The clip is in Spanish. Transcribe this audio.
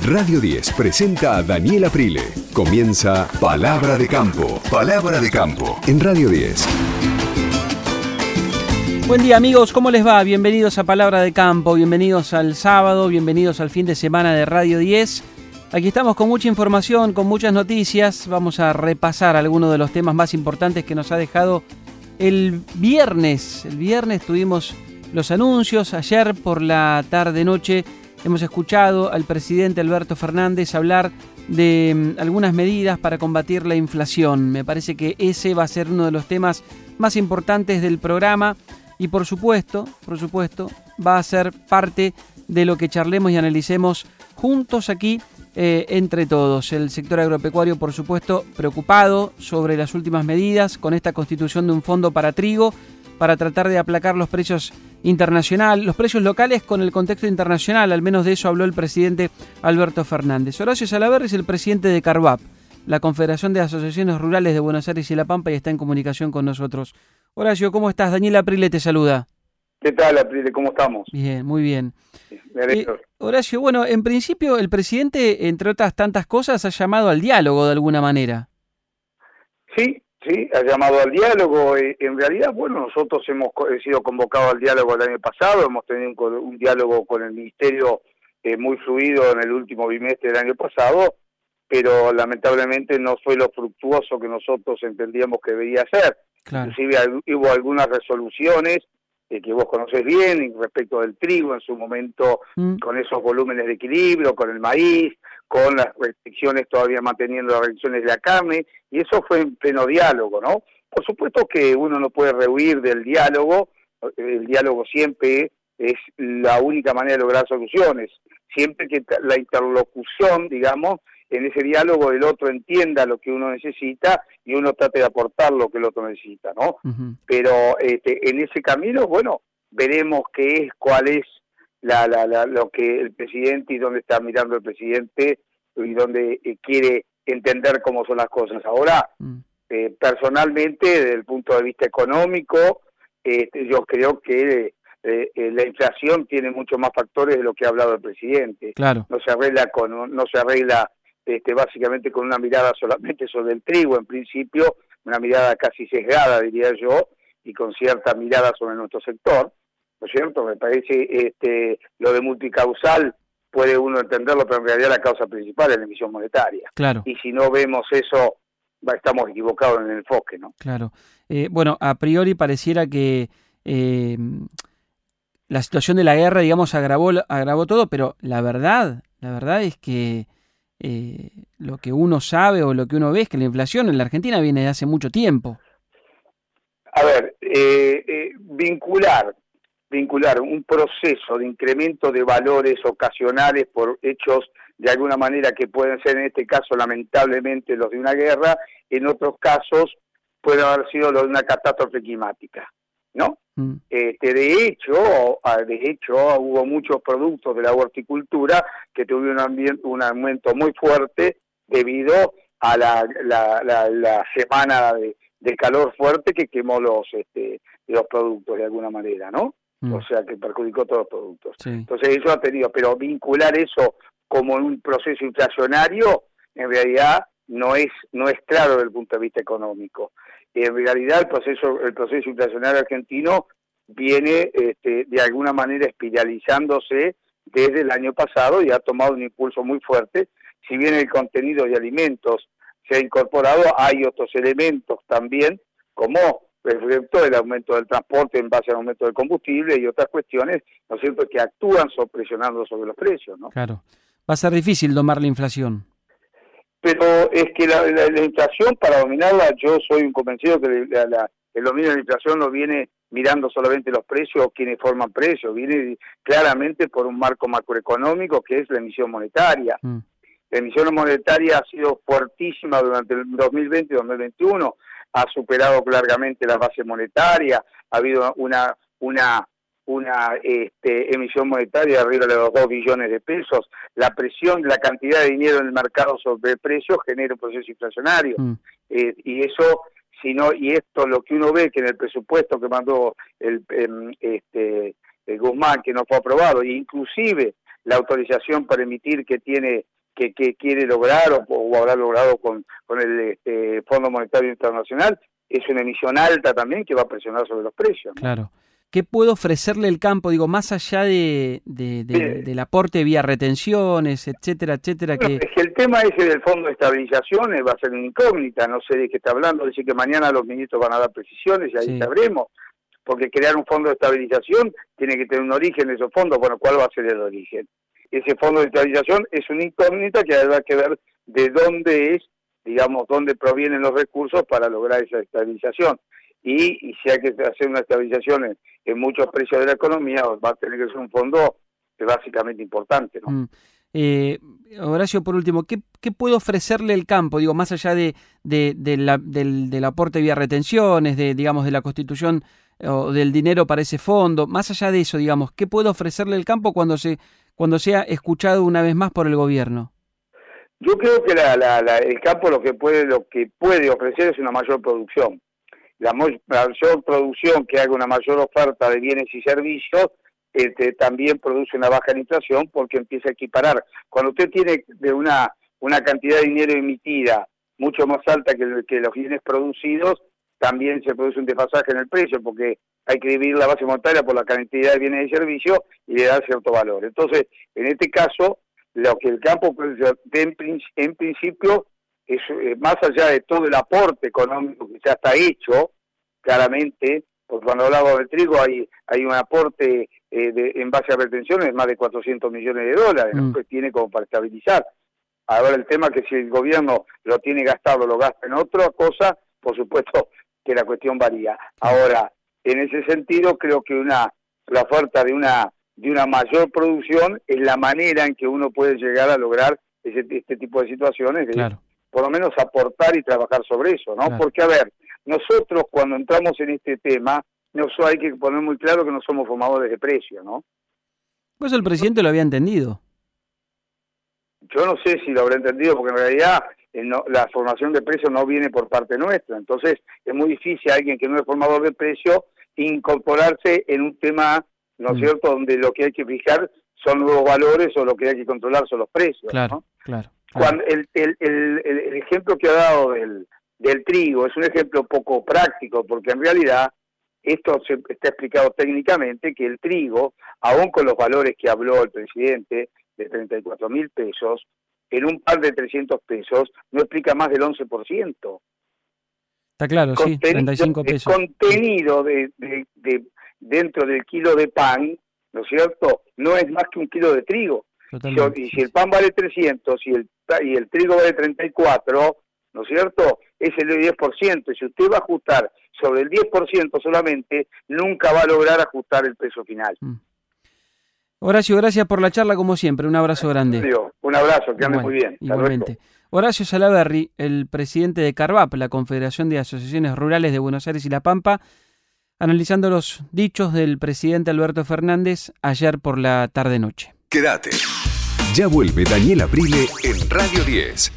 Radio 10 presenta a Daniel Aprile. Comienza Palabra de Campo. Palabra de Campo en Radio 10. Buen día amigos, ¿cómo les va? Bienvenidos a Palabra de Campo, bienvenidos al sábado, bienvenidos al fin de semana de Radio 10. Aquí estamos con mucha información, con muchas noticias. Vamos a repasar algunos de los temas más importantes que nos ha dejado el viernes. El viernes tuvimos los anuncios, ayer por la tarde-noche hemos escuchado al presidente Alberto Fernández hablar de algunas medidas para combatir la inflación. Me parece que ese va a ser uno de los temas más importantes del programa y por supuesto, va a ser parte de lo que charlemos y analicemos juntos aquí entre todos. El sector agropecuario, por supuesto, preocupado sobre las últimas medidas con esta constitución de un fondo para trigo para tratar de aplacar los precios internacionales, los precios locales con el contexto internacional. Al menos de eso habló el presidente Alberto Fernández. Horacio Salaverry es el presidente de CARVAP, la Confederación de Asociaciones Rurales de Buenos Aires y La Pampa, y está en comunicación con nosotros. Horacio, ¿cómo estás? Daniel Aprile te saluda. ¿Qué tal, Aprile? ¿Cómo estamos? Bien, muy bien. Me Horacio, bueno, en principio el presidente, entre otras tantas cosas, ha llamado al diálogo de alguna manera. Sí, ha llamado al diálogo. En realidad, bueno, nosotros hemos sido convocados al diálogo el año pasado, hemos tenido un diálogo con el Ministerio muy fluido en el último bimestre del año pasado, pero lamentablemente no fue lo fructuoso que nosotros entendíamos que debía ser. Claro. Inclusive hubo algunas resoluciones que vos conocés bien respecto del trigo en su momento, con esos volúmenes de equilibrio, con el maíz, con las restricciones, todavía manteniendo las restricciones de la carne, y eso fue en pleno diálogo, ¿no? Por supuesto que uno no puede rehuir del diálogo, el diálogo siempre es la única manera de lograr soluciones, siempre que la interlocución, digamos, en ese diálogo el otro entienda lo que uno necesita y uno trate de aportar lo que el otro necesita, ¿no? Uh-huh. Pero en ese camino, bueno, veremos cuál es lo que el presidente y dónde está mirando el presidente y dónde quiere entender cómo son las cosas. Ahora, personalmente, desde el punto de vista económico, yo creo que la inflación tiene muchos más factores de lo que ha hablado el presidente. Claro. No se arregla básicamente con una mirada solamente sobre el trigo, en principio, una mirada casi sesgada, diría yo, y con cierta mirada sobre nuestro sector, ¿no es cierto? Me parece lo de multicausal puede uno entenderlo, pero en realidad la causa principal es la emisión monetaria. Claro. Y si no vemos eso, estamos equivocados en el enfoque, ¿no? Claro. Bueno, a priori pareciera que la situación de la guerra, digamos, agravó todo, pero la verdad es que lo que uno sabe o lo que uno ve es que la inflación en la Argentina viene de hace mucho tiempo. A ver, vincular un proceso de incremento de valores ocasionales por hechos de alguna manera que pueden ser en este caso lamentablemente los de una guerra, en otros casos puede haber sido lo de una catástrofe climática, ¿no? De hecho hubo muchos productos de la horticultura que tuvieron un aumento muy fuerte debido a la semana de calor fuerte que quemó los productos de alguna manera, ¿no? O sea, que perjudicó todos los productos. Sí. Entonces eso ha tenido, pero vincular eso como en un proceso inflacionario, en realidad no es claro desde el punto de vista económico. En realidad el proceso inflacionario argentino viene de alguna manera espiralizándose desde el año pasado y ha tomado un impulso muy fuerte. Si bien el contenido de alimentos se ha incorporado, hay otros elementos también, como reflecto del aumento del transporte en base al aumento del combustible y otras cuestiones, ¿no es cierto?, que actúan presionando sobre los precios, ¿no? Claro. Va a ser difícil domar la inflación. Pero es que la inflación, para dominarla, yo soy un convencido que el dominio de la inflación no viene mirando solamente los precios o quienes forman precios, viene claramente por un marco macroeconómico que es la emisión monetaria. La emisión monetaria ha sido fuertísima durante el 2020 y 2021, ha superado largamente la base monetaria, ha habido una emisión monetaria de arriba de los 2 billones de pesos. La presión de la cantidad de dinero en el mercado sobre precios genera un proceso inflacionario. Y eso, y esto lo que uno ve que en el presupuesto que mandó el Guzmán, que no fue aprobado, e inclusive la autorización para emitir que quiere lograr o habrá logrado con el Fondo Monetario Internacional, es una emisión alta también que va a presionar sobre los precios, ¿no? Claro. ¿Qué puede ofrecerle el campo, digo, más allá del aporte vía retenciones, etcétera, etcétera? Bueno, es que el tema ese del Fondo de Estabilización va a ser una incógnita, no sé de qué está hablando, dice que mañana los ministros van a dar precisiones y ahí sabremos, porque crear un Fondo de Estabilización tiene que tener un origen de esos fondos. Bueno, ¿cuál va a ser el origen? Ese Fondo de Estabilización es una incógnita que habrá que ver de dónde es, digamos, dónde provienen los recursos para lograr esa estabilización. Y si hay que hacer una estabilización en muchos precios de la economía, va a tener que ser un fondo básicamente importante, ¿no? Horacio, por último, ¿qué puede ofrecerle el campo? Digo, más allá del aporte vía retenciones, digamos, de la constitución o del dinero para ese fondo, más allá de eso, digamos, ¿qué puede ofrecerle el campo cuando sea escuchado una vez más por el gobierno? Yo creo que el campo lo que puede ofrecer es una mayor producción. La mayor producción que haga una mayor oferta de bienes y servicios también produce una baja en inflación porque empieza a equiparar. Cuando usted tiene de una cantidad de dinero emitida mucho más alta que los bienes producidos, también se produce un desfasaje en el precio porque hay que dividir la base monetaria por la cantidad de bienes y servicios y le da cierto valor. Entonces, en este caso, lo que el campo en principio es, más allá de todo el aporte económico que ya está hecho, claramente, porque cuando hablamos del trigo hay un aporte en base a retenciones de más de 400 millones de dólares, ¿no? Que tiene como para estabilizar. Ahora el tema es que si el gobierno lo tiene gastado, lo gasta en otra cosa, por supuesto que la cuestión varía. Ahora, en ese sentido, creo que la oferta de una mayor producción es la manera en que uno puede llegar a lograr este tipo de situaciones, por lo menos aportar y trabajar sobre eso, ¿no? Porque, a ver, nosotros cuando entramos en este tema, hay que poner muy claro que no somos formadores de precios, ¿no? Pues el presidente lo había entendido. Yo no sé si lo habrá entendido, porque en realidad la formación de precios no viene por parte nuestra. Entonces, es muy difícil a alguien que no es formador de precios incorporarse en un tema, ¿no es cierto?, donde lo que hay que fijar son nuevos valores o lo que hay que controlar son los precios, ¿no? Claro. Cuando el ejemplo que ha dado del trigo es un ejemplo poco práctico, porque en realidad esto está explicado técnicamente, que el trigo, aún con los valores que habló el presidente, de 34.000 pesos, en un par de 300 pesos, no explica más del 11%. Está claro, sí, 35 pesos. El contenido dentro del kilo de pan, ¿no es cierto?, no es más que un kilo de trigo. Y si el pan vale 300 y el trigo vale 34, ¿no es cierto?, es el 10%. Y si usted va a ajustar sobre el 10% solamente, nunca va a lograr ajustar el peso final. Horacio, gracias por la charla como siempre. Un abrazo grande. Un abrazo, que ande muy bien. Igualmente. Horacio Salaverry, el presidente de CARVAP, la Confederación de Asociaciones Rurales de Buenos Aires y La Pampa, analizando los dichos del presidente Alberto Fernández ayer por la tarde-noche. Quédate. Ya vuelve Daniela Prile en Radio 10.